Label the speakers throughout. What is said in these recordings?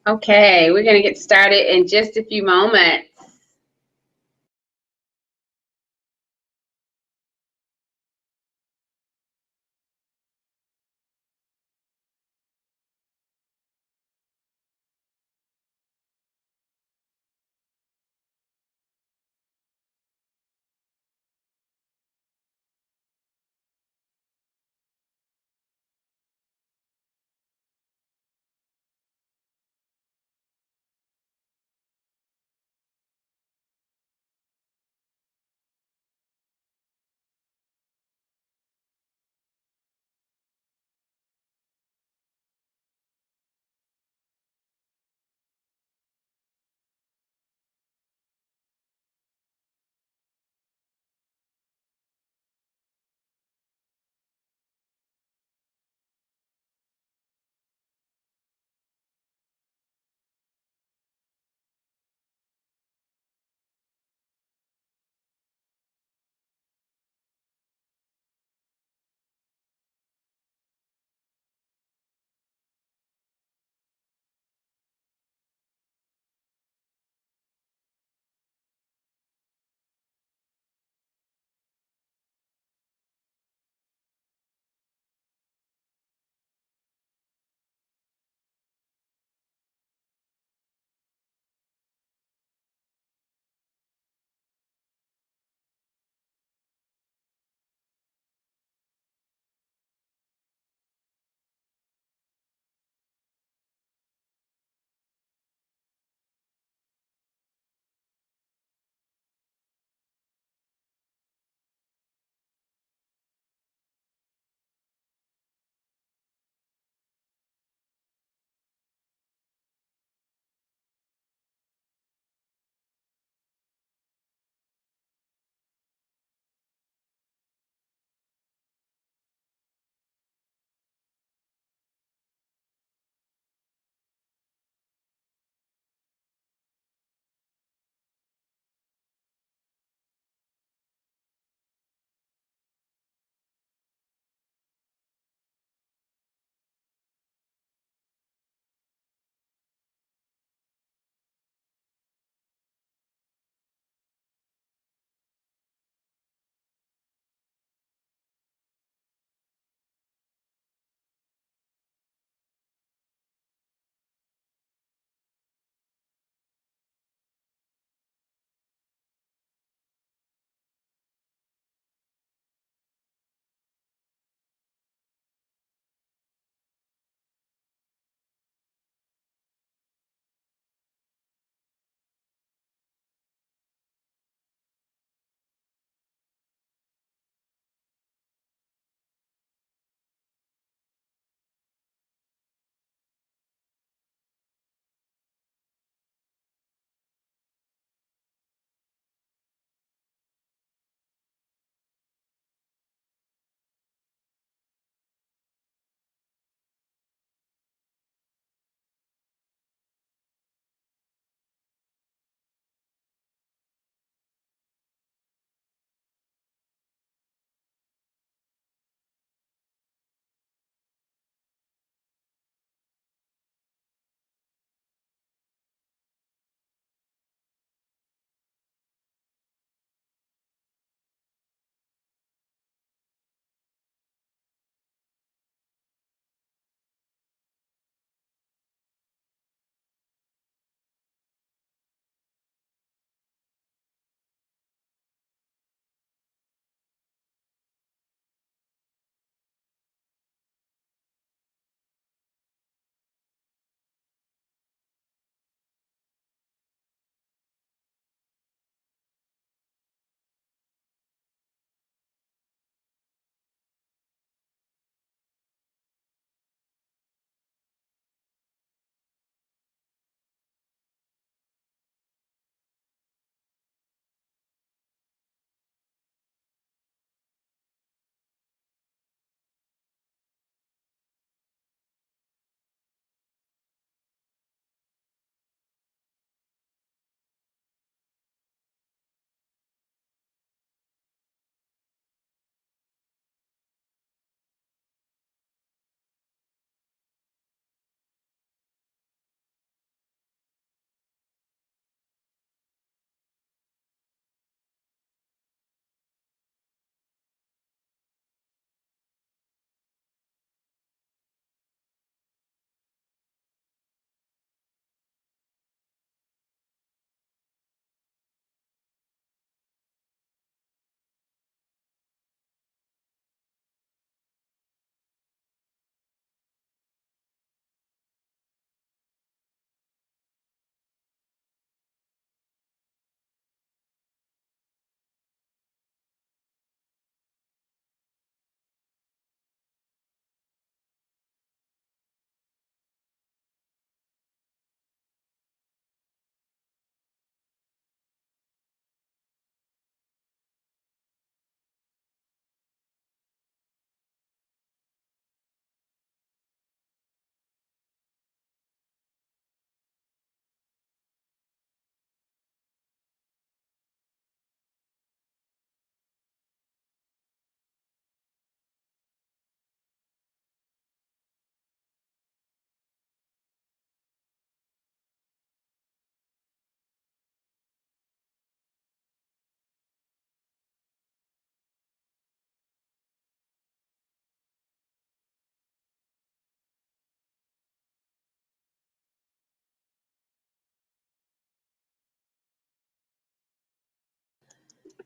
Speaker 1: Okay, we're going to get started in just a few moments.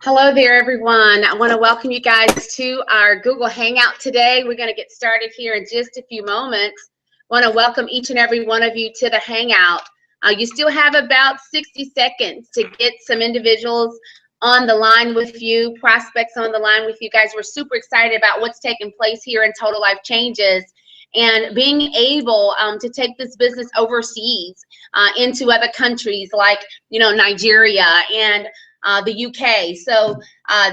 Speaker 1: Hello there, everyone. I want to welcome you guys to our Google Hangout today. We're going to get started here in just a few moments. I want to welcome each and every one of you to the Hangout. You still have about 60 seconds to get some individuals on the line with you, prospects on the line with you guys. We're super excited about what's taking place here in Total Life Changes and being able to take this business overseas into other countries like, Nigeria and the UK. So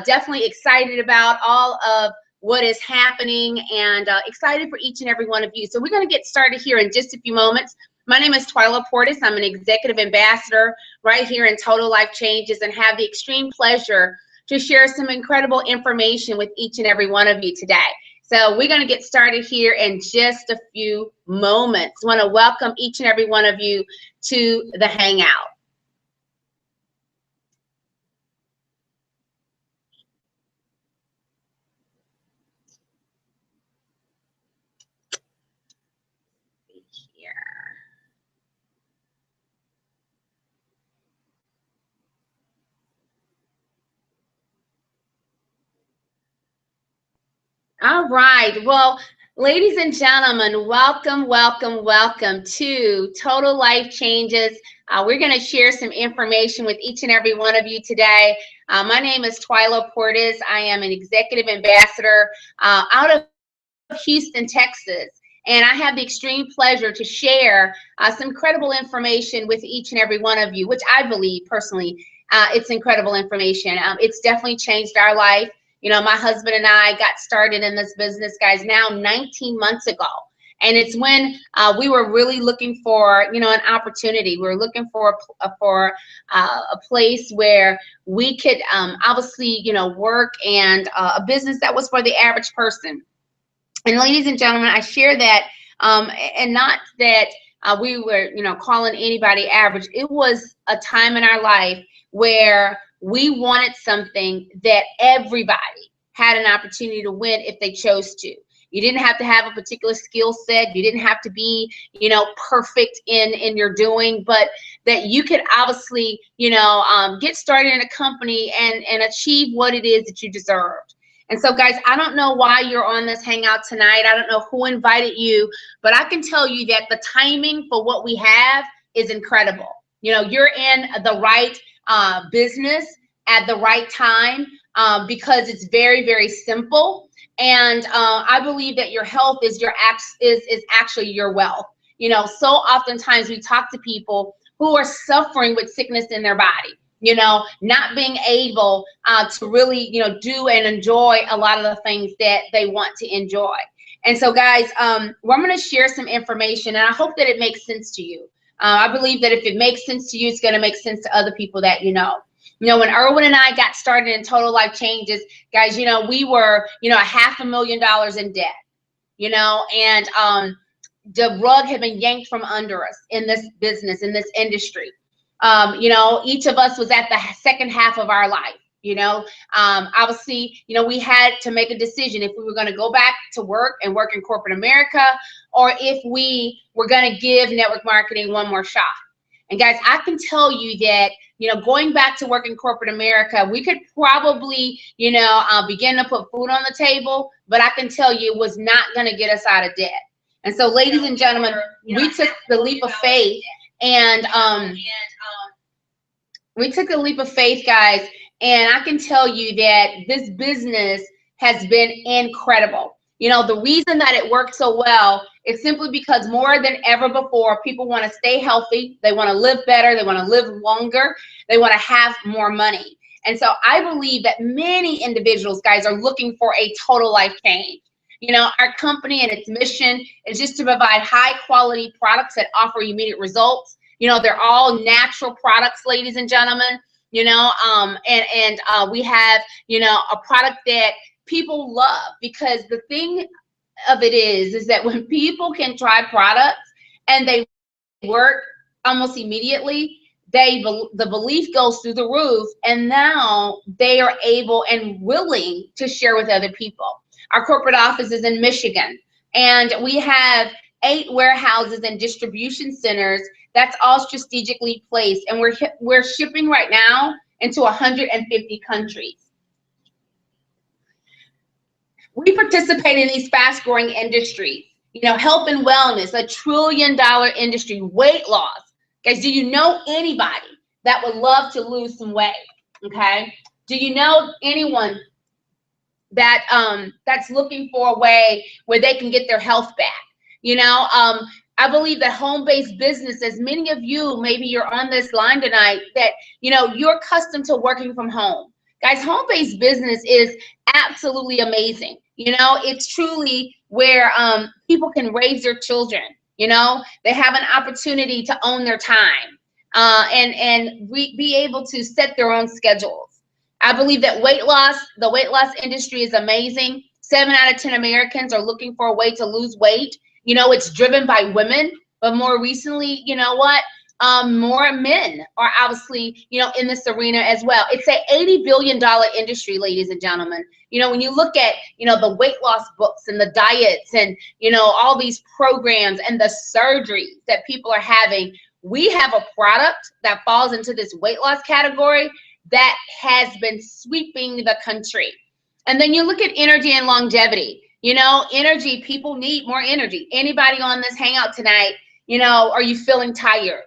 Speaker 1: definitely excited about all of what is happening and excited for each and every one of you. So we're going to get started here in just a few moments. My name is Twyla Portis. I'm an executive ambassador right here in Total Life Changes and have the extreme pleasure to share some incredible information with each and every one of you today. So we're going to get started here in just a few moments. I want to welcome each and every one of you to the Hangout. All right. Well, ladies and gentlemen, welcome, welcome, welcome to Total Life Changes. We're going to share some information with each and every one of you today. My name is Twyla Portis. I am an executive ambassador out of Houston, Texas. And I have the extreme pleasure to share some incredible information with each and every one of you, which I believe personally, it's incredible information. It's definitely changed our life. My husband and I got started in this business, guys, now 19 months ago. And it's when we were really looking for, an opportunity. We were looking for a place where we could obviously, work and a business that was for the average person. And ladies and gentlemen, I share that, and not that we were, calling anybody average. It was a time in our life where we wanted something that everybody had an opportunity to win if they chose to. You didn't have to have a particular skill set. You didn't have to be, perfect in your doing, but that you could obviously, get started in a company and achieve what it is that you deserved. And so, guys, I don't know why you're on this Hangout tonight. I don't know who invited you, but I can tell you that the timing for what we have is incredible. You're in the right business at the right time because it's very, very simple. And I believe that your health is actually your wealth. So oftentimes we talk to people who are suffering with sickness in their body. Not being able to really, do and enjoy a lot of the things that they want to enjoy. And so, guys, I'm going to share some information, and I hope that it makes sense to you. I believe that if it makes sense to you, it's going to make sense to other people that you know. When Erwin and I got started in Total Life Changes, guys, we were, $500,000 in debt, and the rug had been yanked from under us in this business, in this industry. Each of us was at the second half of our life. Obviously, we had to make a decision if we were going to go back to work and work in corporate America, or if we were going to give network marketing one more shot. And guys, I can tell you that, going back to work in corporate America, we could probably, begin to put food on the table, but I can tell you it was not going to get us out of debt. And so, ladies and gentlemen, we took the leap of faith, and we took a leap of faith, guys, and I can tell you that this business has been incredible. The reason that it worked so well is simply because more than ever before, people want to stay healthy. They want to live better. They want to live longer. They want to have more money. And so I believe that many individuals, guys, are looking for a total life change. Our company and its mission is just to provide high quality products that offer immediate results. They're all natural products, ladies and gentlemen, and we have, a product that people love, because the thing of it is that when people can try products and they work almost immediately, the belief goes through the roof, and now they are able and willing to share with other people. Our corporate office is in Michigan, and we have 8 warehouses and distribution centers that's all strategically placed, and we're shipping right now into 150 countries. We participate in these fast growing industries. You know, health and wellness, $1 trillion industry, weight loss. Guys, do you know anybody that would love to lose some weight? Okay. Do you know anyone that that's looking for a way where they can get their health back? You know, I believe that home-based business, as many of you, maybe you're on this line tonight, that, you know, you're accustomed to working from home. Guys, home-based business is absolutely amazing. You know, it's truly where people can raise their children. You know, they have an opportunity to own their time and be able to set their own schedules. I believe that the weight loss industry is amazing. 7 out of 10 Americans are looking for a way to lose weight. You know, it's driven by women, but more recently, you know what? More men are obviously, you know, in this arena as well. It's a $80 billion industry, ladies and gentlemen. You know, when you look at, you know, the weight loss books and the diets and, you know, all these programs and the surgeries that people are having, we have a product that falls into this weight loss category that has been sweeping the country. And then you look at energy and longevity. You know, energy, people need more energy. Anybody on this hangout tonight, you know, are you feeling tired?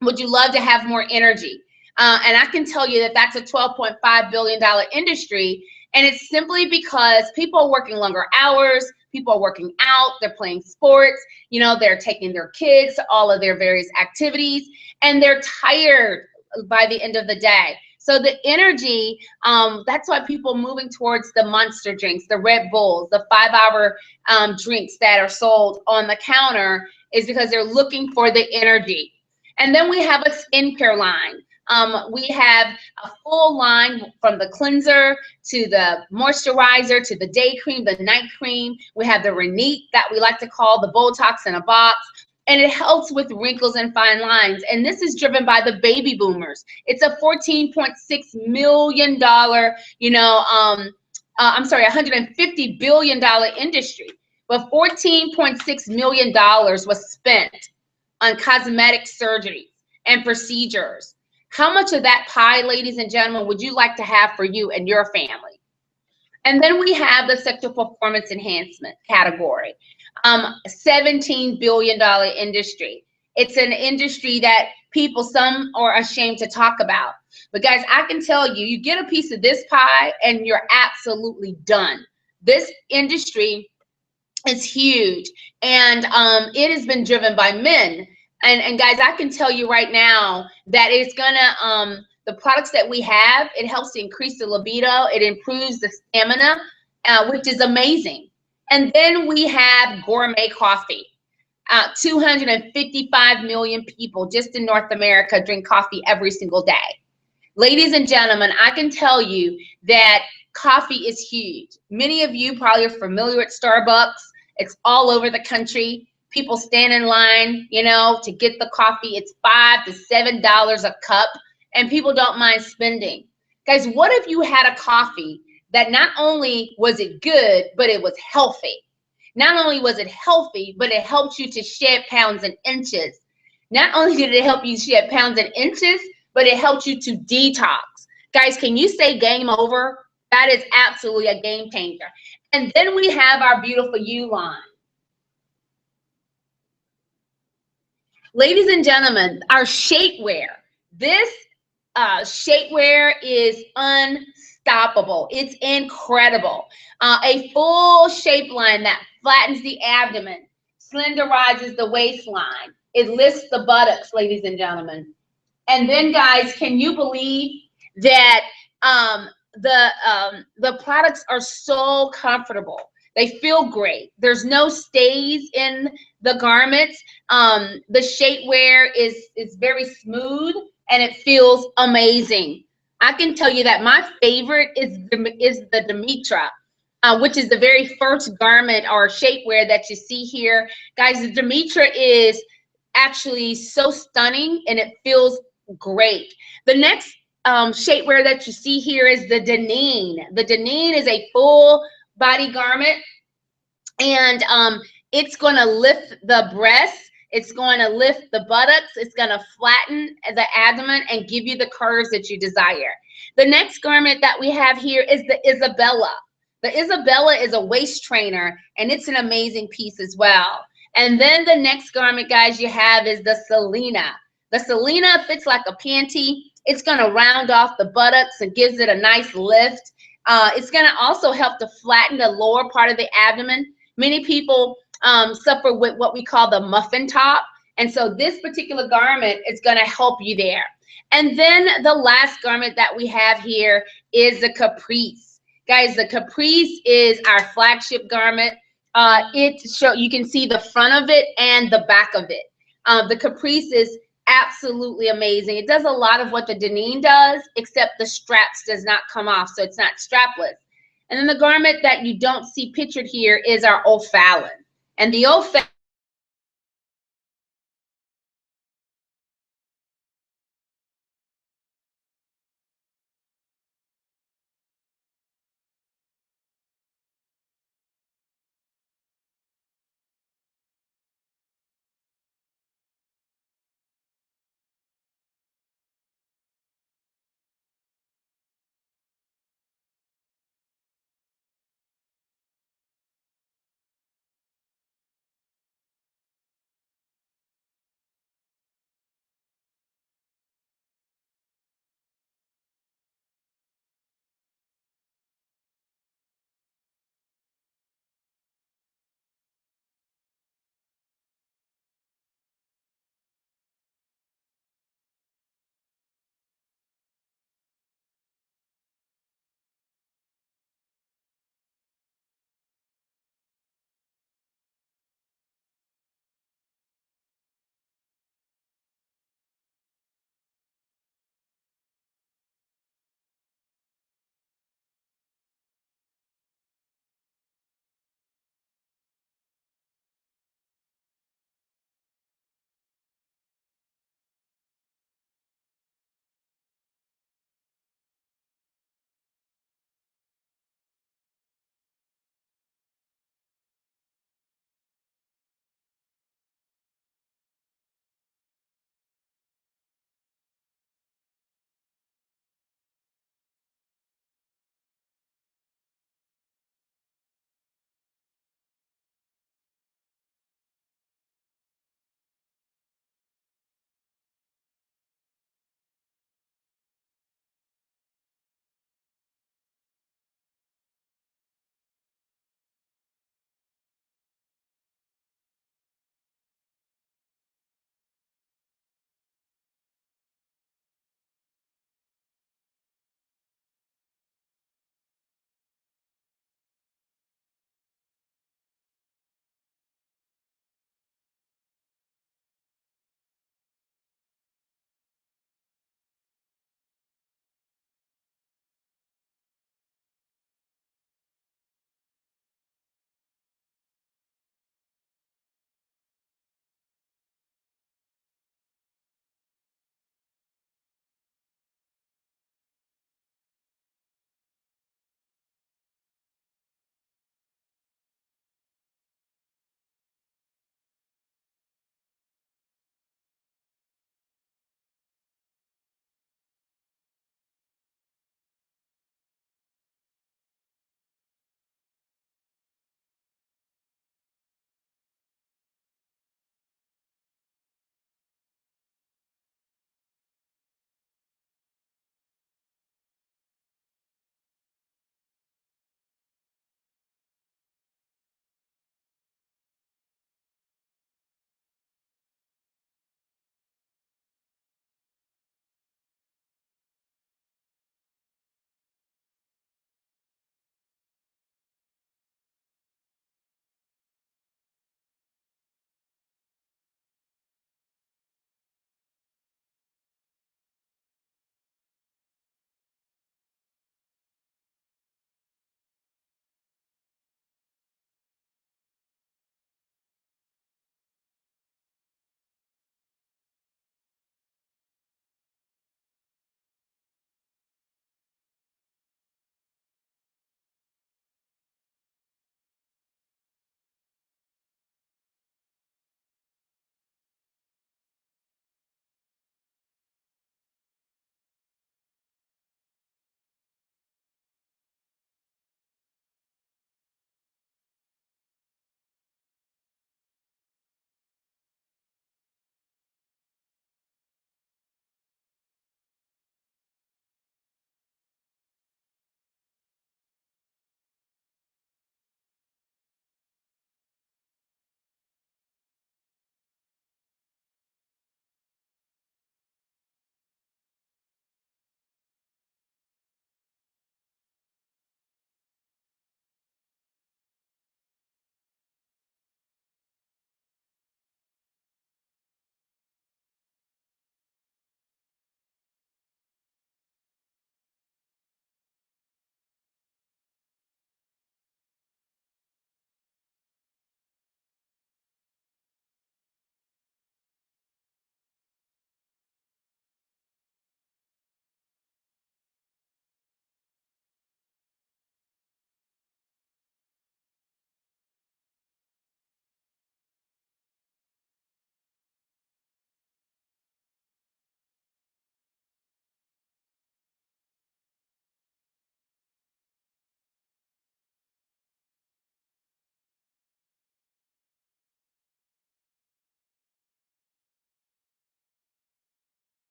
Speaker 1: Would you love to have more energy? And I can tell you that that's a $12.5 billion industry. And it's simply because people are working longer hours, people are working out, they're playing sports, you know, they're taking their kids to all of their various activities, and they're tired by the end of the day. So the energy, that's why people are moving towards the Monster drinks, the Red Bulls, the 5-hour drinks that are sold on the counter, is because they're looking for the energy. And then we have a skincare line. We have a full line from the cleanser to the moisturizer to the day cream, the night cream. We have the Renit that we like to call the Botox in a box. And it helps with wrinkles and fine lines. And this is driven by the baby boomers. It's a $14.6 million, you know, $150 billion industry. But $14.6 million was spent on cosmetic surgeries and procedures. How much of that pie, ladies and gentlemen, would you like to have for you and your family? And then we have the sexual performance enhancement category. $17 billion industry. It's an industry that people, some are ashamed to talk about. But guys, I can tell you, you get a piece of this pie and you're absolutely done. This industry is huge, and it has been driven by men. And guys, I can tell you right now that it's gonna, the products that we have, it helps to increase the libido, it improves the stamina, which is amazing. And then we have gourmet coffee. 255 million people just in North America drink coffee every single day. Ladies and gentlemen, I can tell you that coffee is huge. Many of you probably are familiar with Starbucks. It's all over the country. People stand in line, you know, to get the coffee. It's $5 to $7 a cup, and people don't mind spending. Guys, what if you had a coffee that not only was it good, but it was healthy? Not only was it healthy, but it helped you to shed pounds and inches. Not only did it help you shed pounds and inches, but it helped you to detox. Guys, can you say game over? That is absolutely a game changer. And then we have our Beautiful You line. Ladies and gentlemen, our shapewear. This shapewear is unstoppable. It's incredible. A full shape line that flattens the abdomen, slenderizes the waistline. It lifts the buttocks, ladies and gentlemen. And then, guys, can you believe that the products are so comfortable? They feel great. There's no stays in the garments. The shapewear is very smooth and it feels amazing. I can tell you that my favorite is the Demetra, which is the very first garment or shapewear that you see here. Guys, the Demetra is actually so stunning and it feels great. The next shapewear that you see here is the Deneen. The Deneen is a full body garment, and it's going to lift the breasts, it's going to lift the buttocks, it's going to flatten the abdomen and give you the curves that you desire. The next garment that we have here is the Isabella. The Isabella is a waist trainer, and it's an amazing piece as well. And then the next garment, guys, you have is the Selena. The Selena fits like a panty. It's going to round off the buttocks and gives it a nice lift. It's going to also help to flatten the lower part of the abdomen. Many people suffer with what we call the muffin top. And so this particular garment is going to help you there. And then the last garment that we have here is the Caprice. Guys, the Caprice is our flagship garment. You can see the front of it and the back of it. The Caprice is absolutely amazing. It does a lot of what the Deneen does, except the straps does not come off, so it's not strapless. And then the garment that you don't see pictured here is our O'Fallon. And the O'Fallon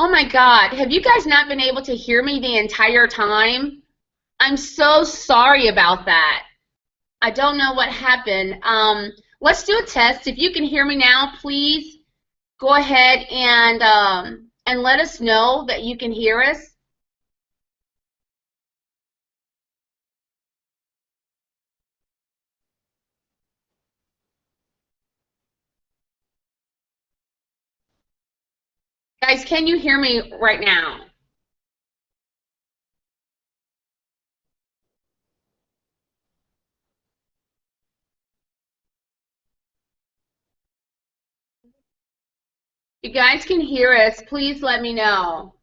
Speaker 1: Oh my God, have you guys not been able to hear me the entire time? I'm so sorry about that. I don't know what happened. Let's do a test. If you can hear me now, please go ahead and let us know that you can hear us. Guys, can you hear me right now? If you guys can hear us, please let me know.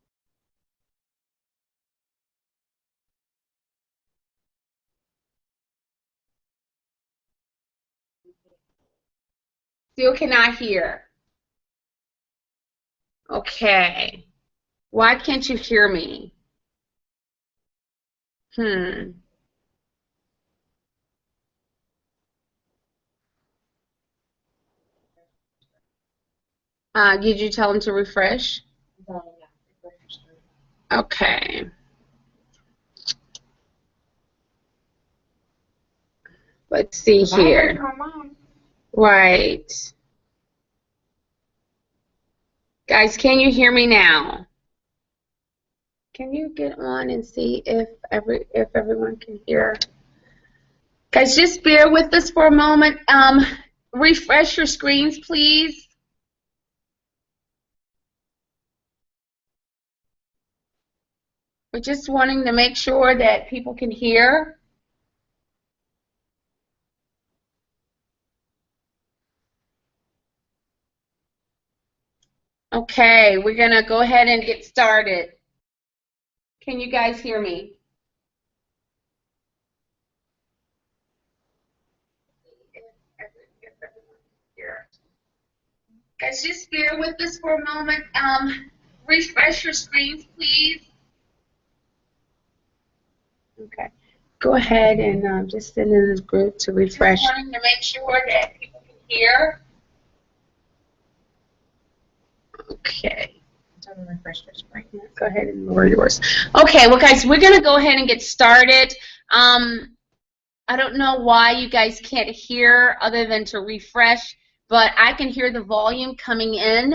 Speaker 1: Still cannot hear. Okay. Why can't you hear me? Did you tell him to refresh? Okay. Let's see here. Right. Guys, can you hear me now? Can you get on and see if everyone can hear? Guys, just bear with us for a moment. Refresh your screens, please. We're just wanting to make sure that people can hear. Okay, we're going to go ahead and get started. Can you guys hear me? Guys, just bear with us for a moment. Refresh your screens, please. Okay. Go ahead and just send in this group to refresh. Just wanting to make sure that people can hear. Okay. Refresh your screen. Go ahead and lower yours. Okay, well, guys, we're going to go ahead and get started. I don't know why you guys can't hear other than to refresh, but I can hear the volume coming in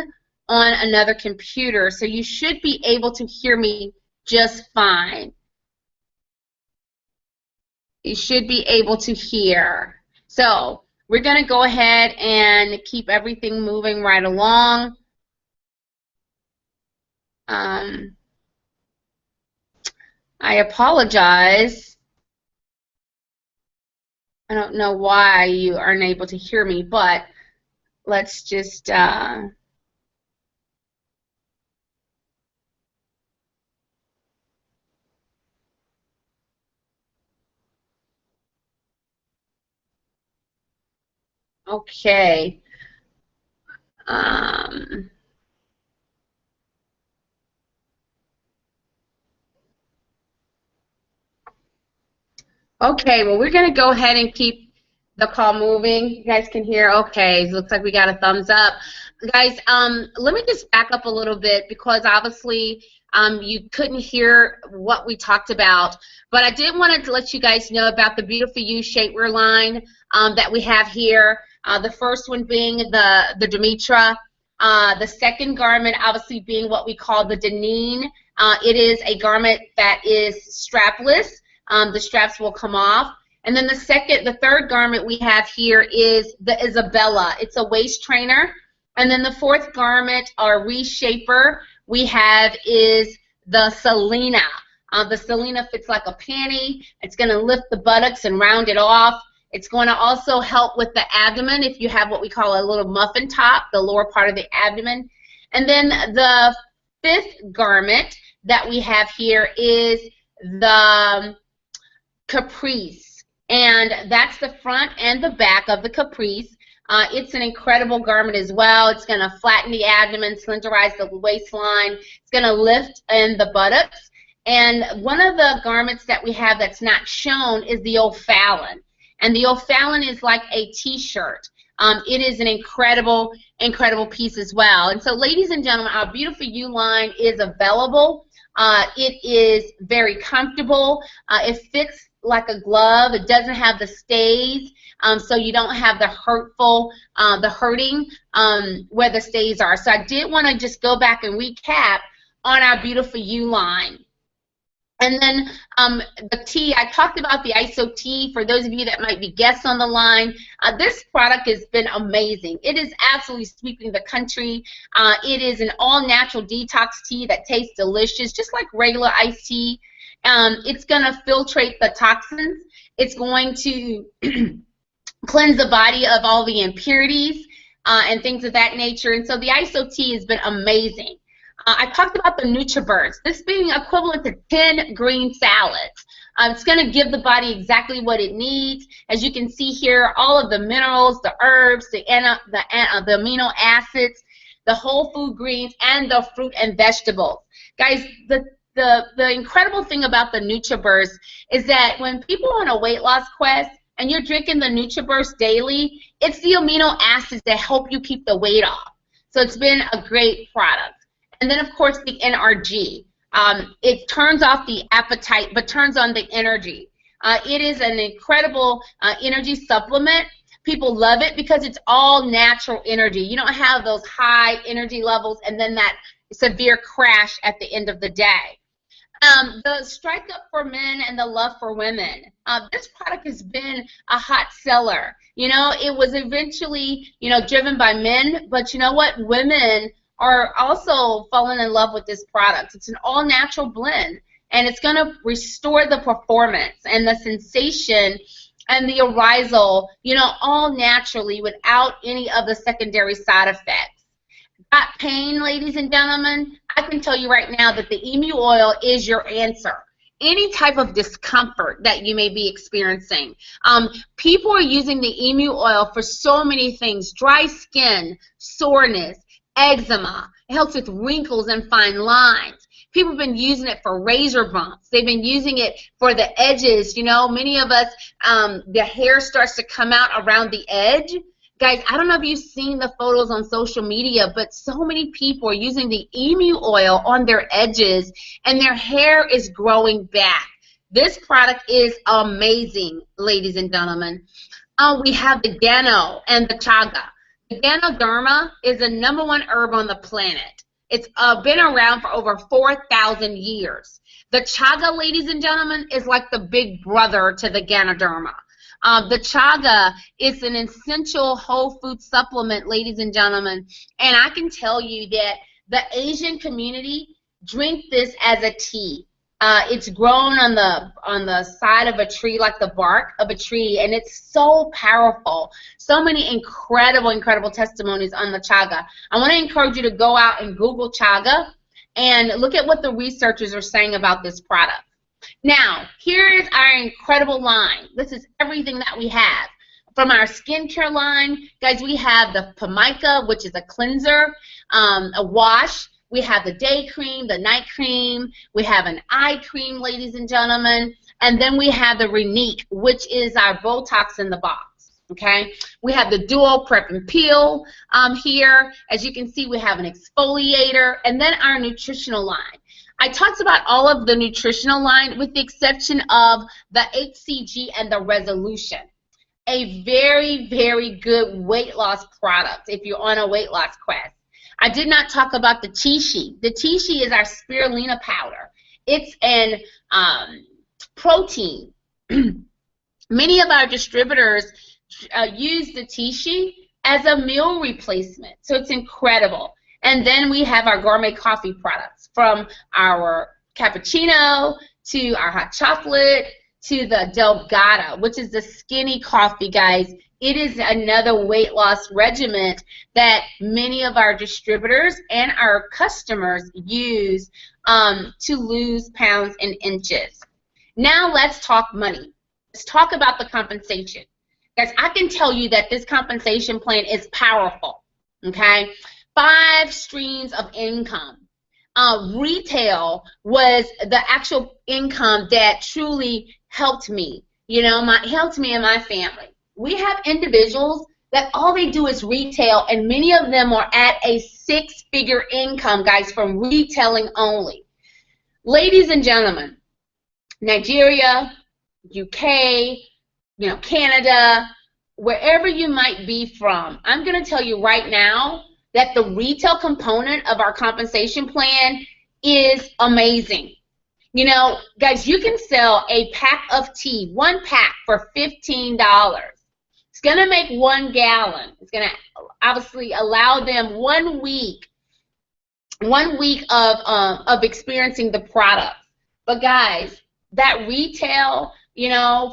Speaker 1: on another computer, so you should be able to hear me just fine. You should be able to hear. So we're going to go ahead and keep everything moving right along. I apologize. I don't know why you aren't able to hear me, but let's just okay. Okay, well, we're going to go ahead and keep the call moving. You guys can hear? Okay, looks like we got a thumbs up. Guys, let me just back up a little bit because obviously you couldn't hear what we talked about. But I did want to let you guys know about the Beautiful You shapewear line that we have here. The first one being the Demetra. The second garment obviously being what we call the Deneen. It is a garment that is strapless. The straps will come off. And then the third garment we have here is the Isabella. It's a waist trainer. And then the fourth garment, or reshaper, we have is the Selena. The Selena fits like a panty. It's going to lift the buttocks and round it off. It's going to also help with the abdomen if you have what we call a little muffin top, the lower part of the abdomen. And then the fifth garment that we have here is the Caprice, and that's the front and the back of the Caprice. It's an incredible garment as well. It's going to flatten the abdomen, slenderize the waistline. It's going to lift in the buttocks. And one of the garments that we have that's not shown is the O'Fallon. And the O'Fallon is like a t-shirt. It is an incredible, incredible piece as well. And so, ladies and gentlemen, our Beautiful You line is available. It is very comfortable. It fits like a glove. It doesn't have the stays, so you don't have the hurting where the stays are. So I did want to just go back and recap on our Beautiful You line. And then the tea, I talked about the ISO tea. For those of you that might be guests on the line, this product has been amazing. It is absolutely sweeping the country. It is an all-natural detox tea that tastes delicious, just like regular iced tea. It's going to filtrate the toxins. It's going to cleanse the body of all the impurities and things of that nature. And so the ISO tea has been amazing. I talked about the NutriBurst, this being equivalent to 10 green salads. It's going to give the body exactly what it needs. As you can see here, all of the minerals, the herbs, the amino acids, the whole food greens, and the fruit and vegetables. Guys, the incredible thing about the NutriBurst is that when people are on a weight loss quest and you're drinking the NutriBurst daily, it's the amino acids that help you keep the weight off. So it's been a great product. And then, of course, the NRG. It turns off the appetite but turns on the energy. It is an incredible energy supplement. People love it because it's all natural energy. You don't have those high energy levels and then that severe crash at the end of the day. The Strike Up for Men and the Love for Women. This product has been a hot seller. You know, it was eventually, driven by men, but you know what? Women are also falling in love with this product. It's an all-natural blend, and it's going to restore the performance and the sensation and the arousal, all naturally without any of the secondary side effects. Got pain, ladies and gentlemen? I can tell you right now that the emu oil is your answer. Any type of discomfort that you may be experiencing. People are using the emu oil for so many things: dry skin, soreness, eczema. It helps with wrinkles and fine lines. People have been using it for razor bumps. They've been using it for the edges. Many of us, the hair starts to come out around the edge. Guys, I don't know if you've seen the photos on social media, but so many people are using the emu oil on their edges, and their hair is growing back. This product is amazing, ladies and gentlemen. We have the Gano and the Chaga. The Ganoderma is the #1 herb on the planet. It's been around for over 4,000 years. The Chaga, ladies and gentlemen, is like the big brother to the Ganoderma. The Chaga is an essential whole food supplement, ladies and gentlemen, and I can tell you that the Asian community drink this as a tea. It's grown on the side of a tree, like the bark of a tree, and it's so powerful. So many incredible testimonies on the Chaga. I want to encourage you to go out and Google Chaga and look at what the researchers are saying about this product. Now, here is our incredible line. This is everything that we have. From our skincare line, guys, we have the Pamica, which is a cleanser, a wash. We have the day cream, the night cream. We have an eye cream, ladies and gentlemen. And then we have the Renique, which is our Botox in the box, okay? We have the Duo Prep and Peel here. As you can see, we have an exfoliator. And then our nutritional line. I talked about all of the nutritional line with the exception of the HCG and the Resolution. A very, very good weight loss product if you're on a weight loss quest. I did not talk about the Tishi. The Tishi is our spirulina powder. It's an protein. Many of our distributors use the Tishi as a meal replacement, so it's incredible. And then we have our gourmet coffee products, from our cappuccino to our hot chocolate to the Delgada, which is the skinny coffee, guys. It is another weight loss regimen that many of our distributors and our customers use to lose pounds and inches. Now let's talk money. Let's talk about the compensation. Guys, I can tell you that this compensation plan is powerful, okay? 5 streams of income. Retail was the actual income that truly helped me, helped me and my family. We have individuals that all they do is retail, and many of them are at a six-figure income, guys, from retailing only. Ladies and gentlemen, Nigeria, UK, Canada, wherever you might be from, I'm going to tell you right now that the retail component of our compensation plan is amazing. Guys, you can sell a pack of tea, one pack, for $15. It's going to make 1 gallon. It's going to obviously allow them 1 week of experiencing the product. But guys, that retail,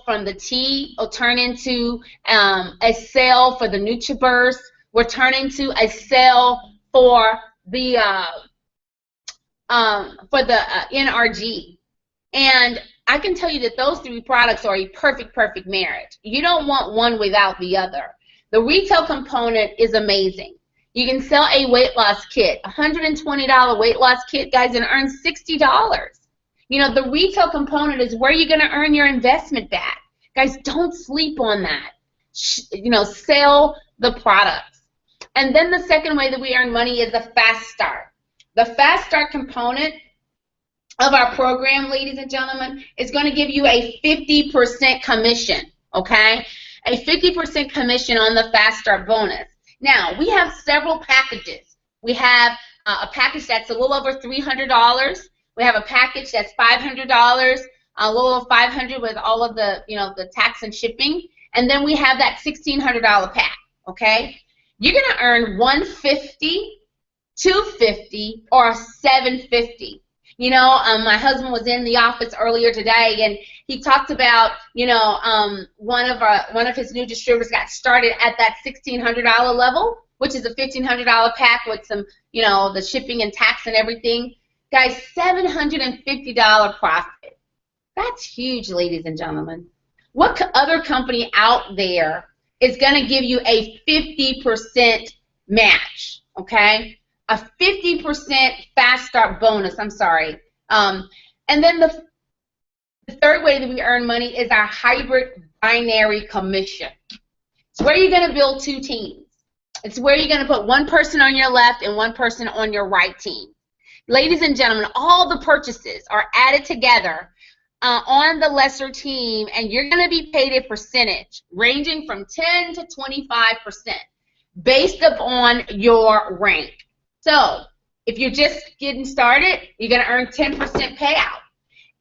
Speaker 1: from the tea will turn into a sale for the NutriBurst. We're turning to a sale for the NRG. And I can tell you that those 3 products are a perfect marriage. You don't want one without the other. The retail component is amazing. You can sell a weight loss kit, $120 weight loss kit, guys, and earn $60. The retail component is where you're going to earn your investment back. Guys, don't sleep on that. Sell the products. And then the second way that we earn money is the Fast Start. The Fast Start component of our program, ladies and gentlemen, is going to give you a 50% commission, okay? A 50% commission on the Fast Start bonus. Now, we have several packages. We have a package that's a little over $300. We have a package that's $500, a little over $500 with all of the, the tax and shipping. And then we have that $1,600 pack, okay? You're going to earn $150, $250, or $750. My husband was in the office earlier today, and he talked about, one of his new distributors got started at that $1,600 level, which is a $1,500 pack with some, the shipping and tax and everything. Guys, $750 profit. That's huge, ladies and gentlemen. What other company out there is going to give you a 50% match, okay? A 50% Fast Start bonus, I'm sorry. And then the third way that we earn money is our hybrid binary commission. It's where you're going to build 2 teams. It's where you're going to put 1 person on your left and 1 person on your right team. Ladies and gentlemen, all the purchases are added together on the lesser team, and you're going to be paid a percentage ranging from 10 to 25% based upon your rank. So if you're just getting started, you're going to earn 10% payout.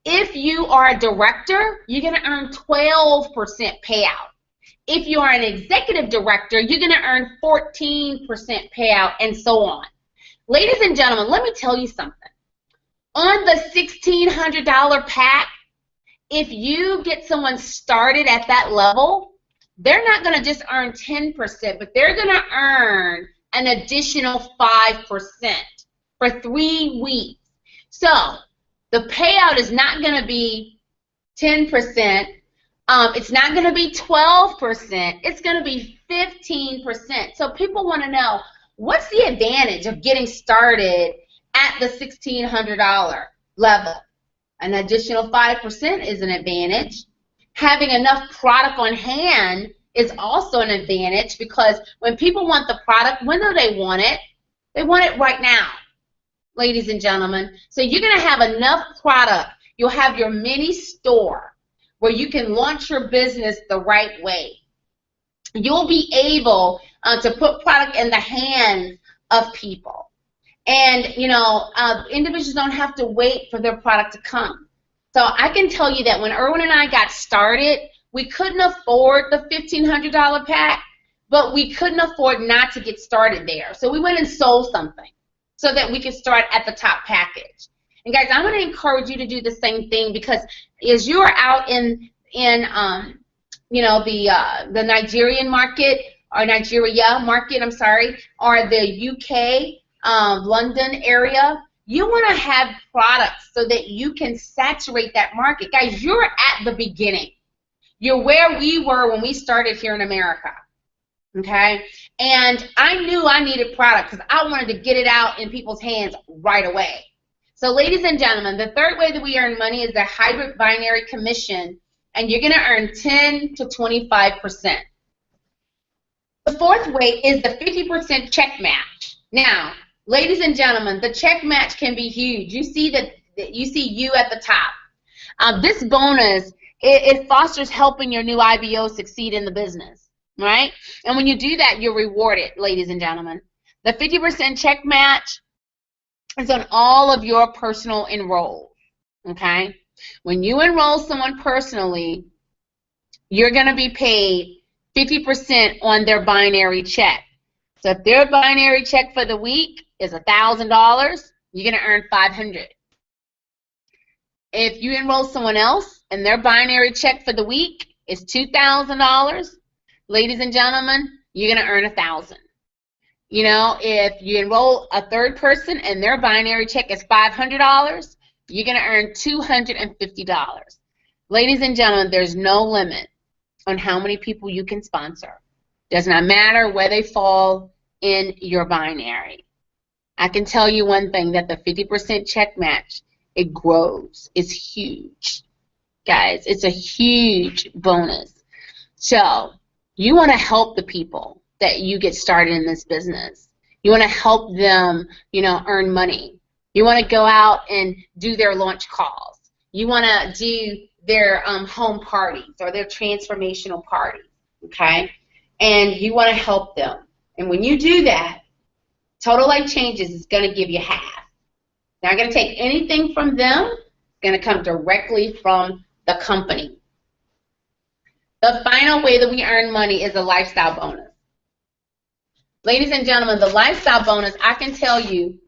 Speaker 1: If you are a director, you're going to earn 12% payout. If you are an executive director, you're going to earn 14% payout, and so on. Ladies and gentlemen, let me tell you something. On the $1,600 pack, if you get someone started at that level, they're not going to just earn 10%, but they're going to earn an additional 5% for 3 weeks. So the payout is not going to be 10%. It's not going to be 12%. It's going to be 15%. So people want to know, what's the advantage of getting started at the $1,600 level? An additional 5% is an advantage. Having enough product on hand is also an advantage, because when people want the product, when do they want it? They want it right now, ladies and gentlemen. So you're going to have enough product. You'll have your mini store where you can launch your business the right way. You'll be able to put product in the hands of people. And, individuals don't have to wait for their product to come. So I can tell you that when Erwin and I got started, we couldn't afford the $1,500 pack, but we couldn't afford not to get started there. So we went and sold something so that we could start at the top package. And guys, I'm going to encourage you to do the same thing, because as you are out in the Nigerian market, or Nigeria market, I'm sorry, or the UK, London area, you want to have products so that you can saturate that market. Guys, you're at the beginning. You're where we were when we started here in America, okay? And I knew I needed product because I wanted to get it out in people's hands right away. So ladies and gentlemen, the third way that we earn money is the hybrid binary commission, and you're going to earn 10 to 25%. The fourth way is the 50% check match. Now, ladies and gentlemen, the check match can be huge. You see you at the top. This bonus, it fosters helping your new IBO succeed in the business, right? And when you do that, you're rewarded, ladies and gentlemen. The 50% check match is on all of your personal enrolls, okay? When you enroll someone personally, you're going to be paid 50% on their binary check. So if their binary check for the week is $1,000, you're going to earn $500. If you enroll someone else and their binary check for the week is $2,000, ladies and gentlemen, you're going to earn $1,000. You know, if you enroll a third person and their binary check is $500, you're going to earn $250. Ladies and gentlemen, there's no limit on how many people you can sponsor. Does not matter where they fall in your binary. I can tell you one thing, that the 50% check match, it grows. It's huge. Guys, it's a huge bonus. So you want to help the people that you get started in this business. You want to help them, you know, earn money. You want to go out and do their launch calls. You want to do their home parties or their transformational parties, okay? And you want to help them. And when you do that, Total Life Changes is going to give you half. They're not going to take anything from them. It's going to come directly from the company. The final way that we earn money is a lifestyle bonus. Ladies and gentlemen, the lifestyle bonus, I can tell you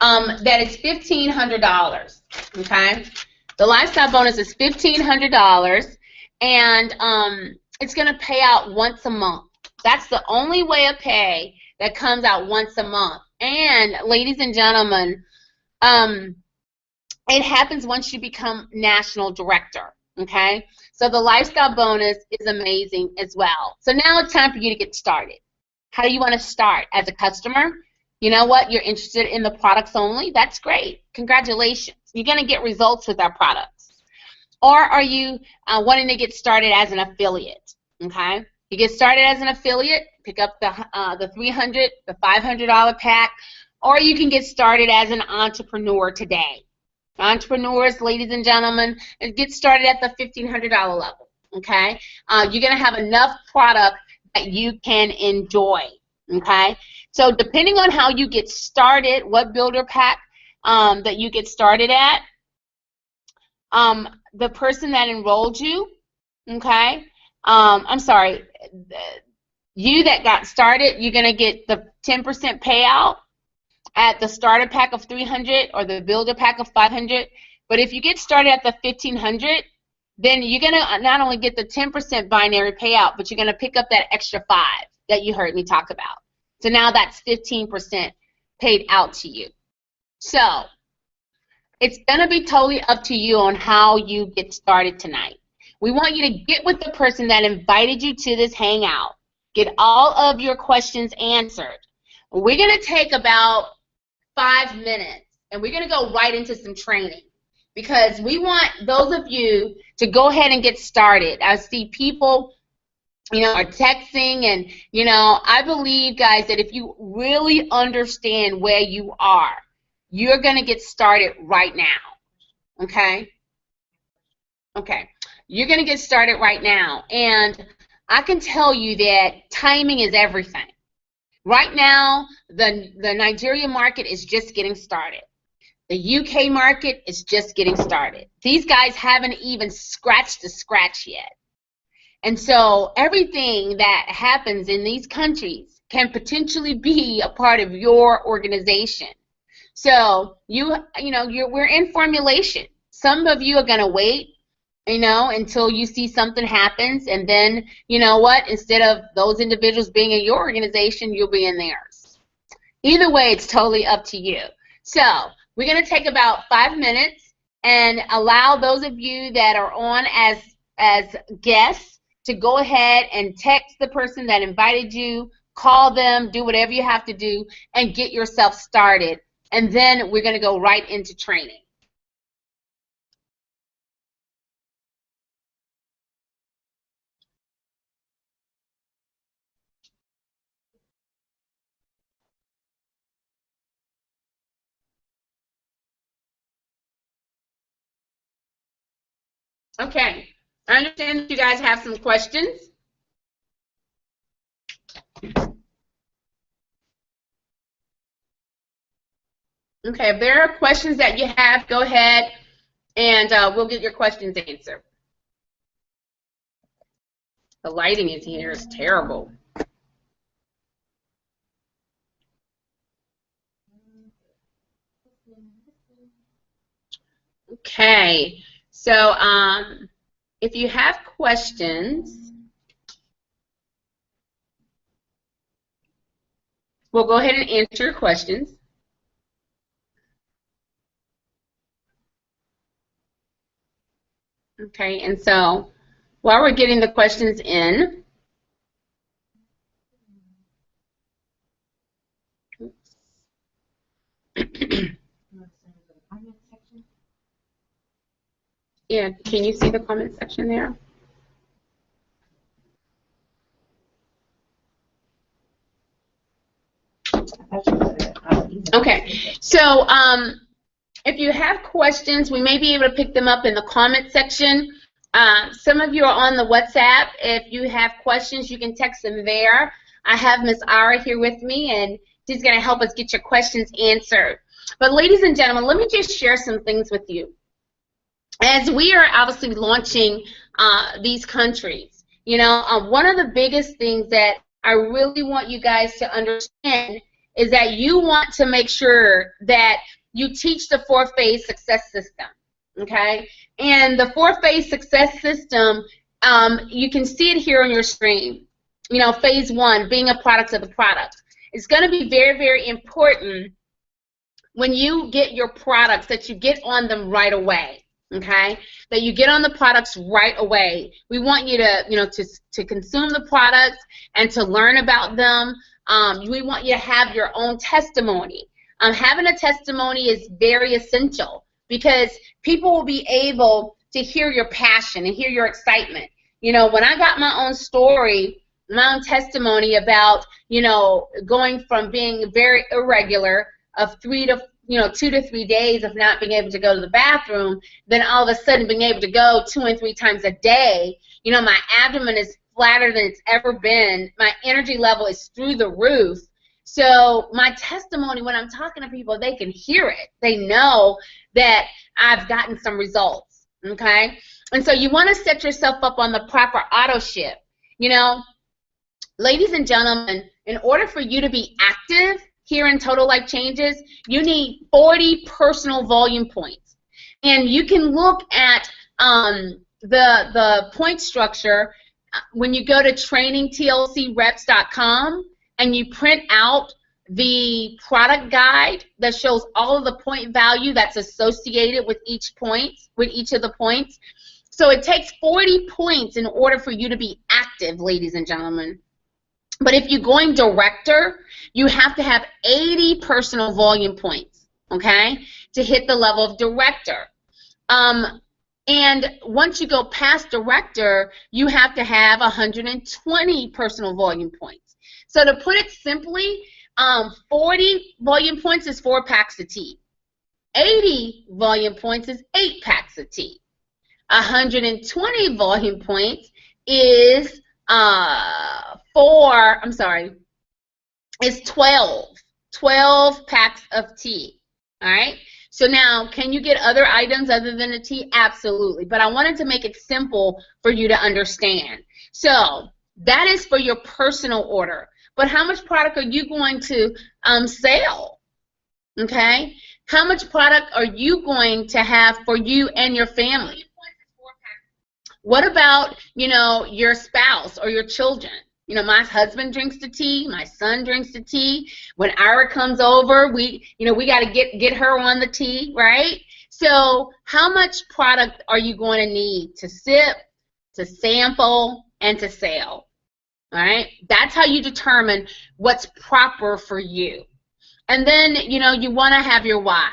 Speaker 1: that it's $1,500, okay? The lifestyle bonus is $1,500, and it's going to pay out once a month. That's the only way of pay that comes out once a month. And, ladies and gentlemen, it happens once you become national director, okay? So the lifestyle bonus is amazing as well. So now it's time for you to get started. How do you want to start? As a customer? You know what? You're interested in the products only? That's great. Congratulations. You're going to get results with our products. Or are you wanting to get started as an affiliate? Okay? You get started as an affiliate, pick up the $300, the $500 pack, or you can get started as an entrepreneur today. Entrepreneurs, ladies and gentlemen, get started at the $1,500 level. Okay? You're going to have enough product that you can enjoy. Okay? So depending on how you get started, what builder pack that you get started at, the person that enrolled you, okay, I'm sorry, you that got started, you're going to get the 10% payout at the starter pack of $300 or the builder pack of $500. But if you get started at the $1,500, then you're going to not only get the 10% binary payout, but you're going to pick up that extra 5 that you heard me talk about. So now that's 15% paid out to you. So it's going to be totally up to you on how you get started tonight. We want you to get with the person that invited you to this hangout. Get all of your questions answered. We're going to take about 5 minutes, and we're going to go right into some training, because we want those of you to go ahead and get started. I see people, you know, are texting, and, you know, I believe, guys, that if you really understand where you are, you're going to get started right now, okay? Okay. You're going to get started right now, and I can tell you that timing is everything. Right now, the Nigeria market is just getting started. The UK market is just getting started. These guys haven't even scratched the scratch yet. And so everything that happens in these countries can potentially be a part of your organization. So we're in formulation. Some of you are going to wait, you know, until you see something happens, and then, you know what, instead of those individuals being in your organization, you'll be in theirs. Either way, it's totally up to you. So we're going to take about 5 minutes and allow those of you that are on as guests to go ahead and text the person that invited you, call them, do whatever you have to do, and get yourself started. And then we're going to go right into training. Okay. I understand that you guys have some questions. Okay, if there are questions that you have, go ahead and we'll get your questions answered. The lighting in here is terrible. Okay, so if you have questions, we'll go ahead and answer your questions. Okay, and so while we're getting the questions in, yeah, can you see the comment section there? Okay, so if you have questions, we may be able to pick them up in the comment section. Some of you are on the WhatsApp. If you have questions, you can text them there. I have Miss Ara here with me, and she's going to help us get your questions answered. But ladies and gentlemen, let me just share some things with you. As we are obviously launching these countries, you know, one of the biggest things that I really want you guys to understand is that you want to make sure that you teach the 4-phase success system, okay? And the 4-phase success system, you can see it here on your screen. You know, phase 1, being a product of the product. It's going to be very, very important when you get your products that you get on them right away, okay? That you get on the products right away. We want you to, you know, to consume the products and to learn about them. We want you to have your own testimony. Having a testimony is very essential because people will be able to hear your passion and hear your excitement. You know, when I got my own story, my own testimony about, you know, going from being very irregular of 2 to 3 days of not being able to go to the bathroom, then all of a sudden being able to go 2 and 3 times a day, you know, my abdomen is flatter than it's ever been. My energy level is through the roof. So my testimony, when I'm talking to people, they can hear it. They know that I've gotten some results, okay? And so you want to set yourself up on the proper auto ship. You know, ladies and gentlemen, in order for you to be active here in Total Life Changes, you need 40 personal volume points. And you can look at the point structure when you go to trainingtlcreps.com and you print out the product guide that shows all of the point value that's associated with each point, with each of the points. So it takes 40 points in order for you to be active, ladies and gentlemen. But if you're going director, you have to have 80 personal volume points, okay, to hit the level of director. And once you go past director, you have to have 120 personal volume points. So to put it simply, 40 volume points is 4 packs of tea. 80 volume points is 8 packs of tea. 120 volume points is 12 packs of tea. All right. So now, can you get other items other than the tea? Absolutely. But I wanted to make it simple for you to understand. So that is for your personal order. But how much product are you going to sell? Okay? How much product are you going to have for you and your family? What about, you know, your spouse or your children? You know, my husband drinks the tea. My son drinks the tea. When Ira comes over, we got to get her on the tea, right? So how much product are you going to need to sip, to sample, and to sell? All right? That's how you determine what's proper for you. And then, you know, you want to have your why.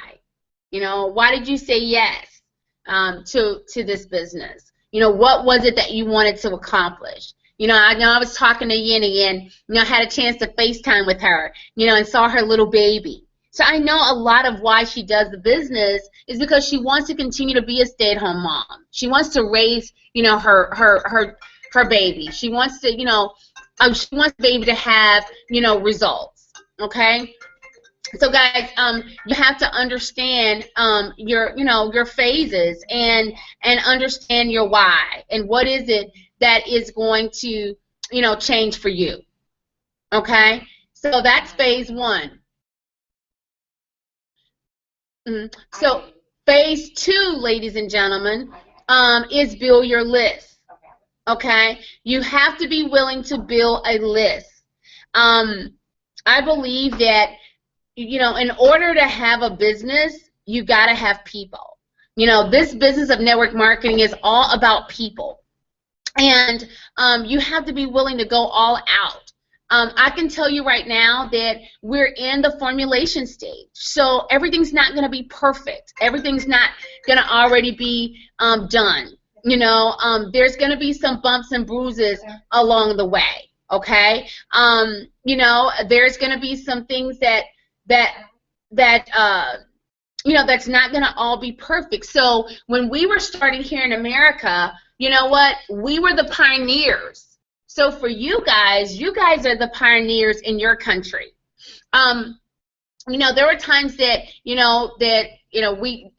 Speaker 1: You know, why did you say yes to this business? You know, what was it that you wanted to accomplish? You know I was talking to Yinny, and, you know, I had a chance to FaceTime with her, you know, and saw her little baby. So I know a lot of why she does the business is because she wants to continue to be a stay-at-home mom. She wants to raise, you know, her baby. She wants to, you know, she wants the baby to have, you know, results. Okay. So guys, you have to understand your, you know, your phases and understand your why and what is it that is going to, you know, change for you. Okay. So that's phase one. So phase two, ladies and gentlemen, is build your list. Okay, you have to be willing to build a list. I believe that, you know, in order to have a business, you got to have people. You know, this business of network marketing is all about people, and you have to be willing to go all out. I can tell you right now that we're in the formulation stage, so everything's not going to be perfect. Everything's not going to already be done. You know, there's going to be some bumps and bruises along the way. Okay, you know, there's going to be some things that you know, that's not going to all be perfect. So when we were starting here in America, you know what? We were the pioneers. So for you guys are the pioneers in your country. You know, there were times that,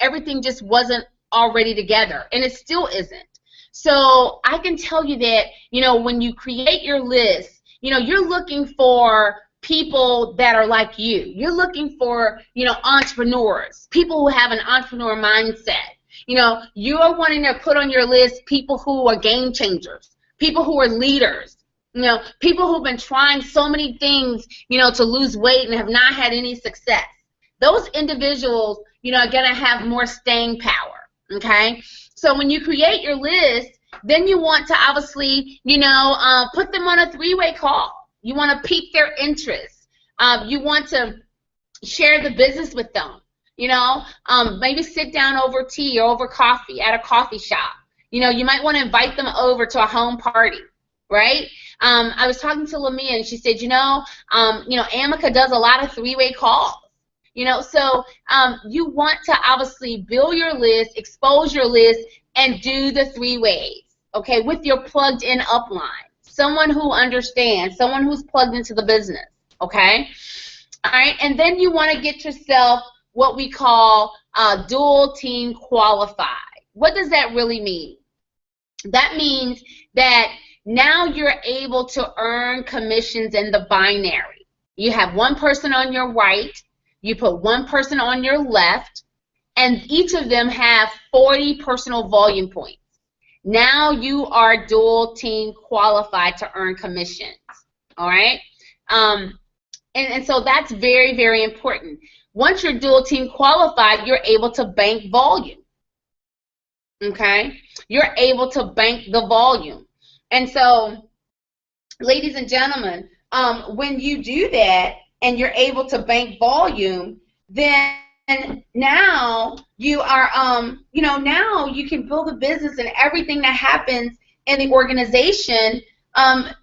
Speaker 1: everything just wasn't already together, and it still isn't. So I can tell you that, you know, when you create your list, you know, you're looking for people that are like you. You're looking for, you know, entrepreneurs, people who have an entrepreneur mindset. You know, you are wanting to put on your list people who are game changers, people who are leaders, you know, people who've been trying so many things, you know, to lose weight and have not had any success. Those individuals, you know, are going to have more staying power, okay? So when you create your list, then you want to obviously, you know, put them on a three-way call. You want to pique their interest. You want to share the business with them. You know, maybe sit down over tea or over coffee at a coffee shop. You know, you might want to invite them over to a home party, right? I was talking to Lamia, and she said, you know, Amica does a lot of three-way calls. You know, so you want to obviously build your list, expose your list, and do the three ways, okay, with your plugged-in upline. Someone who understands, someone who's plugged into the business, okay? All right, and then you want to get yourself what we call dual team qualified. What does that really mean? That means that now you're able to earn commissions in the binary. You have one person on your right, you put one person on your left, and each of them have 40 personal volume points. Now you are dual team qualified to earn commissions, all right? And so that's very, very important. Once you're dual team qualified, you're able to bank volume, okay? You're able to bank the volume. And so, ladies and gentlemen, when you do that and you're able to bank volume, then now you are, now you can build a business, and everything that happens in the organization,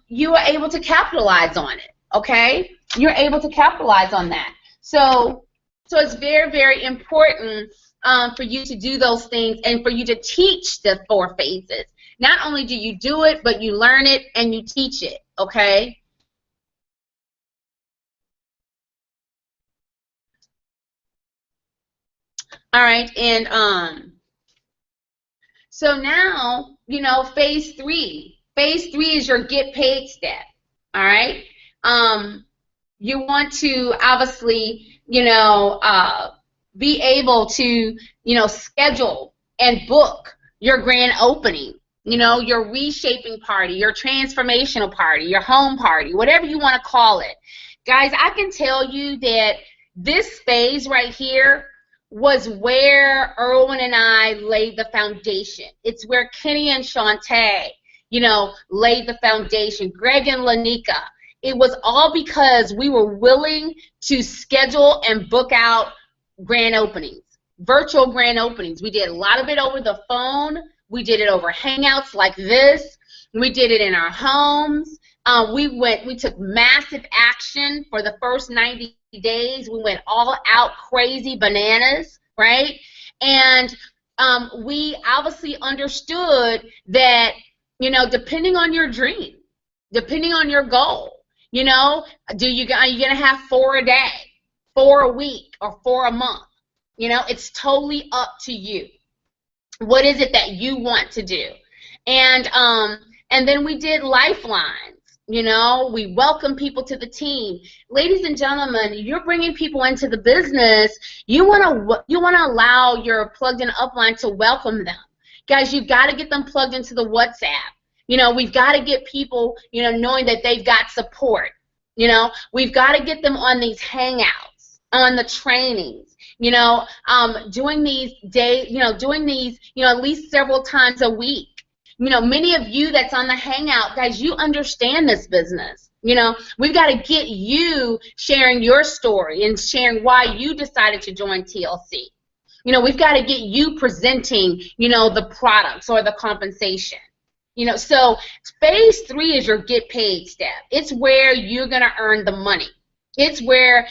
Speaker 1: you are able to capitalize on it, okay? You're able to capitalize on that. So it's very, very important for you to do those things and for you to teach the 4 phases. Not only do you do it, but you learn it and you teach it, okay? All right, and so now, you know, phase 3. Phase 3 is your get paid step, all right? You want to obviously, you know, be able to, you know, schedule and book your grand opening, you know, your reshaping party, your transformational party, your home party, whatever you want to call it. Guys, I can tell you that this phase right here was where Erwin and I laid the foundation. It's where Kenny and Shantae, you know, laid the foundation. Greg and Lanika. It was all because we were willing to schedule and book out grand openings, virtual grand openings. We did a lot of it over the phone. We did it over Hangouts like this. We did it in our homes. We took massive action for the first 90 days. We went all out crazy bananas, right? And we obviously understood that, you know, depending on your dream, depending on your goal, you know, are you gonna have 4 a day, 4 a week, or 4 a month? You know, it's totally up to you. What is it that you want to do? And then we did lifelines. You know, we welcome people to the team. Ladies and gentlemen, you're bringing people into the business. You want to allow your plugged-in upline to welcome them. Guys, you've got to get them plugged into the WhatsApp. You know, we've got to get people, you know, knowing that they've got support. You know, we've got to get them on these hangouts, on the trainings. You know, doing these at least several times a week. You know, many of you that's on the hangout, guys, you understand this business. You know, we've got to get you sharing your story and sharing why you decided to join TLC. You know, we've got to get you presenting, you know, the products or the compensation. You know, so phase 3 is your get paid step. It's where you're going to earn the money. It's where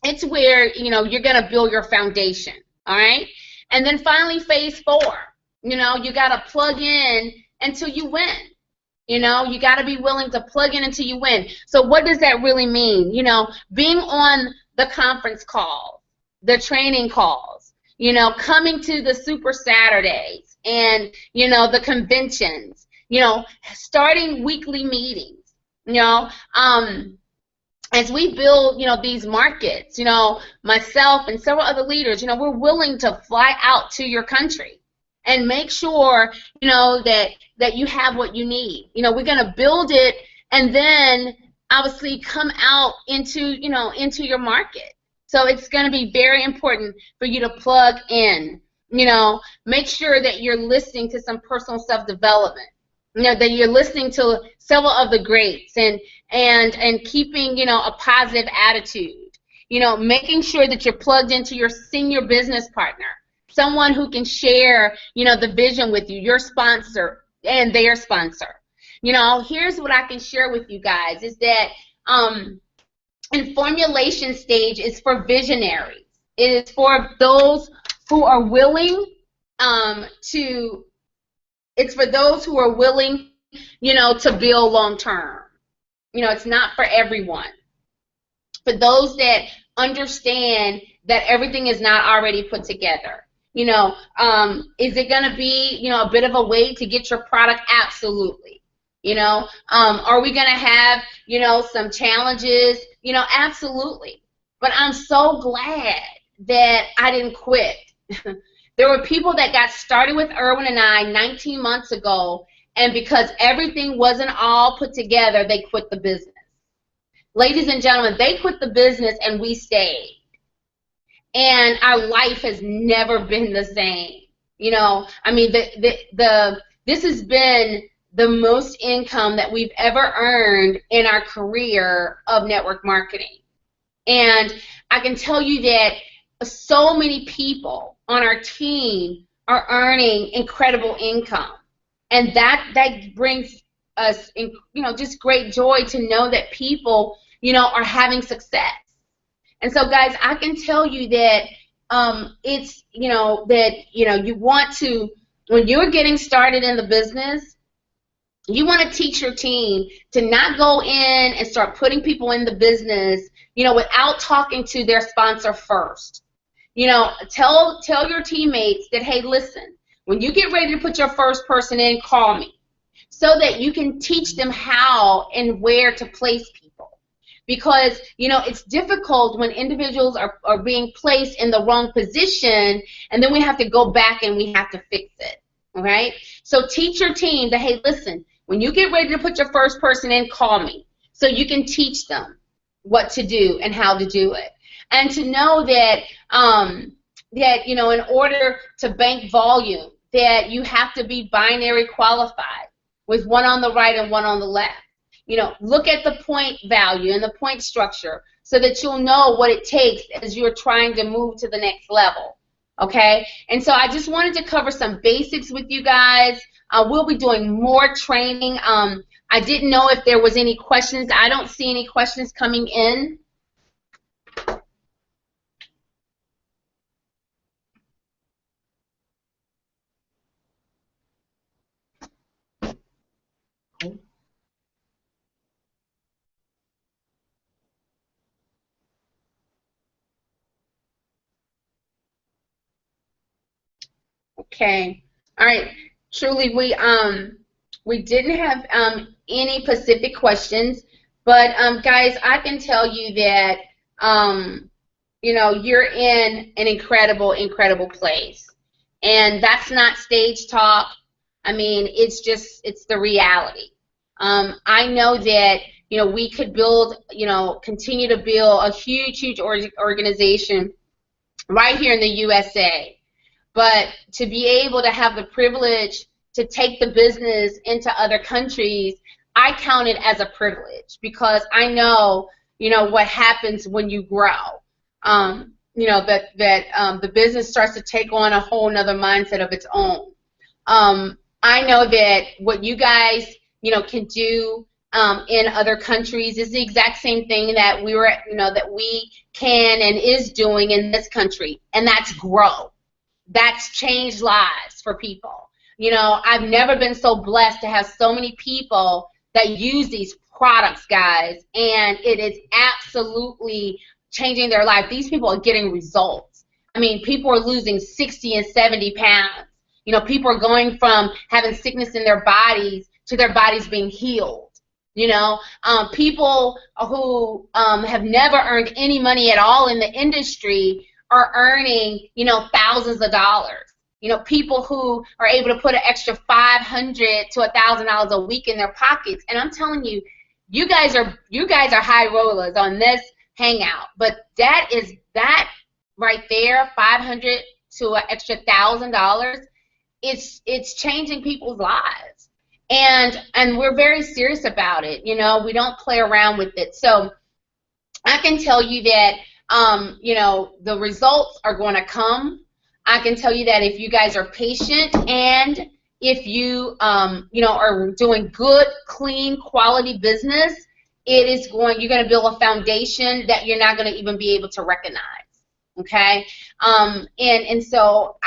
Speaker 1: you know, you're going to build your foundation, all right? And then finally, phase 4. You know, you got to plug in until you win. You know, you got to be willing to plug in until you win. So what does that really mean? You know, being on the conference calls, the training calls, you know, coming to the Super Saturdays and, you know, the conventions, you know, starting weekly meetings, you know, as we build, you know, these markets, you know, myself and several other leaders, you know, we're willing to fly out to your country and make sure, you know, that you have what you need. You know, we're going to build it and then obviously come out into, you know, into your market. So it's going to be very important for you to plug in. You know, make sure that you're listening to some personal self-development. You know, that you're listening to several of the greats and keeping, you know, a positive attitude. You know, making sure that you're plugged into your senior business partner. Someone who can share, you know, the vision with you, your sponsor and their sponsor. You know, here's what I can share with you guys is that in formulation stage is for visionaries. It is for those who are willing it's for those who are willing, you know, to build long term. You know, it's not for everyone. For those that understand that everything is not already put together. You know, is it going to be, you know, a bit of a wait to get your product? Absolutely. You know, are we going to have, you know, some challenges? You know, absolutely. But I'm so glad that I didn't quit. There were people that got started with Erwin and I 19 months ago, and because everything wasn't all put together, they quit the business. Ladies and gentlemen, they quit the business and we stayed. And our life has never been the same. You know, I mean, this has been the most income that we've ever earned in our career of network marketing. And I can tell you that so many people on our team are earning incredible income. And that brings us, you know, just great joy to know that people, you know, are having success. And so, guys, I can tell you that it's, you know, you want to, when you're getting started in the business, you want to teach your team to not go in and start putting people in the business, you know, without talking to their sponsor first. You know, tell your teammates that, hey, listen, when you get ready to put your first person in, call me, so that you can teach them how and where to place people. Because, you know, it's difficult when individuals are being placed in the wrong position, and then we have to go back and we have to fix it, all right? So teach your team that, hey, listen, when you get ready to put your first person in, call me, so you can teach them what to do and how to do it. And to know that, you know, in order to bank volume, that you have to be binary qualified with one on the right and one on the left. You know, look at the point value and the point structure so that you'll know what it takes as you're trying to move to the next level, okay? And so I just wanted to cover some basics with you guys. We'll be doing more training. I didn't know if there was any questions. I don't see any questions coming in. Okay. All right. Truly, we didn't have any specific questions, but guys, I can tell you that you know, you're in an incredible, incredible place, and that's not stage talk. I mean, it's the reality. I know that, you know, we could build, you know, continue to build a huge, huge organization right here in the USA. But to be able to have the privilege to take the business into other countries, I count it as a privilege, because I know, you know, what happens when you grow. You know, that the business starts to take on a whole nother mindset of its own. I know that what you guys, you know, can do in other countries is the exact same thing that that we can and is doing in this country, and that's grow. That's changed lives for people. You know, I've never been so blessed to have so many people that use these products, guys, and it is absolutely changing their life. These people are getting results. I mean, people are losing 60 and 70 pounds. You know, people are going from having sickness in their bodies to their bodies being healed. You know, people who have never earned any money at all in the industry are earning, you know, thousands of dollars. You know, people who are able to put an extra $500 to $1,000 a week in their pockets. And I'm telling you, you guys are high rollers on this hangout. But that right there, $500 to an extra $1,000, it's changing people's lives. And we're very serious about it. You know, we don't play around with it. So I can tell you that you know, the results are going to come. I can tell you that if you guys are patient, and if you, you know, are doing good, clean, quality business, you're going to build a foundation that you're not going to even be able to recognize. Okay, and so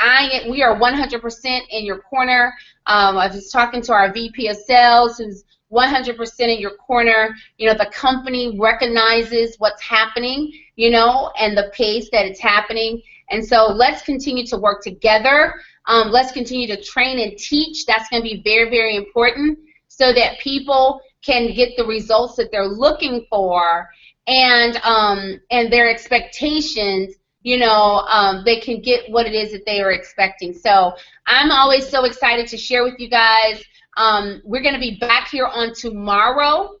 Speaker 1: we are 100% in your corner. I was talking to our VP of Sales, who's 100% in your corner. You know, the company recognizes what's happening, you know, and the pace that it's happening. And so let's continue to work together. Let's continue to train and teach. That's going to be very, very important, so that people can get the results that they're looking for, and their expectations, you know, they can get what it is that they are expecting. So I'm always so excited to share with you guys. We're going to be back here on tomorrow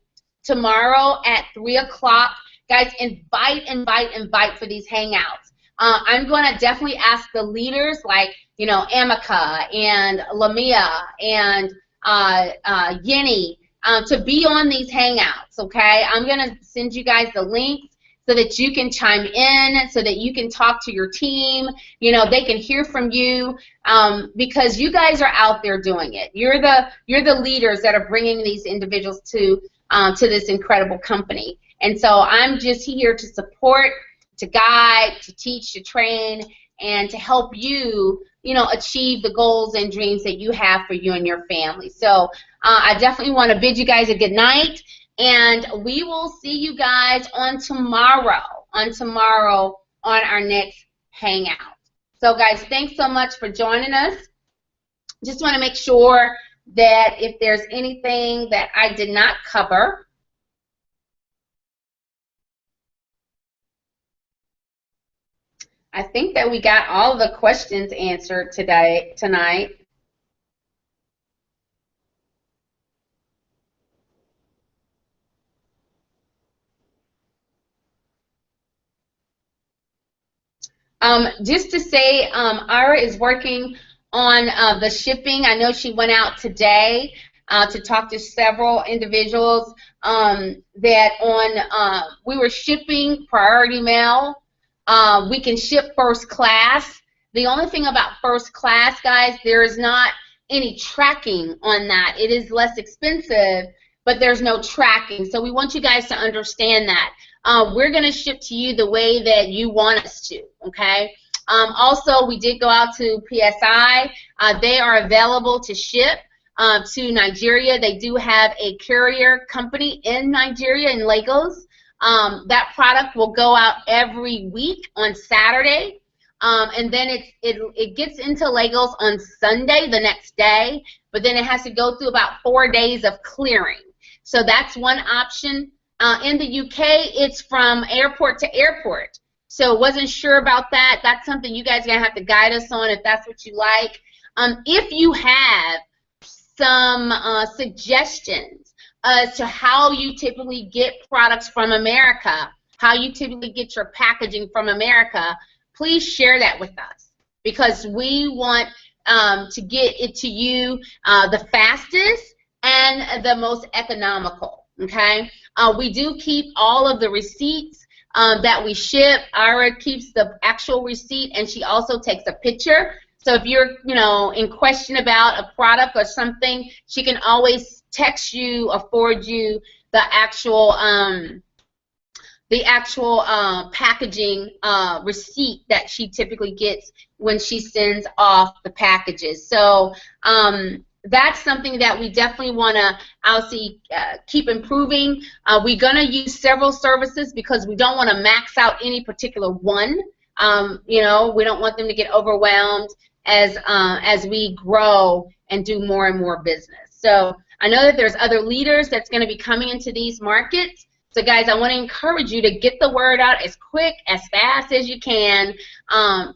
Speaker 1: at 3 o'clock. Guys, invite for these hangouts. I'm going to definitely ask the leaders, like, you know, Amika and Lamia and Yenny, to be on these hangouts, okay? I'm going to send you guys the links so that you can chime in, so that you can talk to your team. You know, they can hear from you, because you guys are out there doing it. You're the leaders that are bringing these individuals to this incredible company. And so I'm just here to support, to guide, to teach, to train, and to help you, you know, achieve the goals and dreams that you have for you and your family. So I definitely want to bid you guys a good night. And we will see you guys on tomorrow on our next hangout. So guys, thanks so much for joining us. Just want to make sure that if there's anything that I did not cover, I think that we got all the questions answered tonight. Just to say, Ira is working on the shipping. I know she went out today to talk to several individuals we were shipping priority mail. We can ship first class. The only thing about first class, guys, there is not any tracking on that. It is less expensive, but there's no tracking. So we want you guys to understand that. We're going to ship to you the way that you want us to, okay? Also, we did go out to PSI. They are available to ship to Nigeria. They do have a carrier company in Nigeria, in Lagos. That product will go out every week on Saturday. And then it gets into Lagos on Sunday, the next day, but then it has to go through about 4 days of clearing. So that's one option. In the UK, it's from airport to airport. So wasn't sure about that. That's something you guys are going to have to guide us on if that's what you like. If you have some suggestions as to how you typically get products from America, how you typically get your packaging from America, please share that with us, because we want to get it to you the fastest and the most economical, okay? We do keep all of the receipts that we ship. Ira keeps the actual receipt, and she also takes a picture. So if you're, in question about a product or something, she can always text you or forward you the actual packaging receipt that she typically gets when she sends off the packages. So that's something that we definitely want to, keep improving. We're going to use several services because we don't want to max out any particular one. We don't want them to get overwhelmed as we grow and do more and more business. So I know that there's other leaders that's going to be coming into these markets. So guys, I want to encourage you to get the word out as quick, as fast as you can,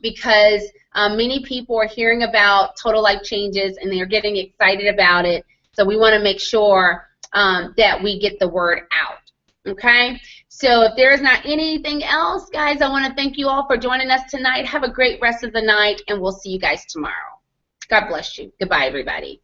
Speaker 1: because many people are hearing about Total Life Changes and they're getting excited about it. So we want to make sure that we get the word out. Okay? So if there is not anything else, guys, I want to thank you all for joining us tonight. Have a great rest of the night, and we'll see you guys tomorrow. God bless you. Goodbye, everybody.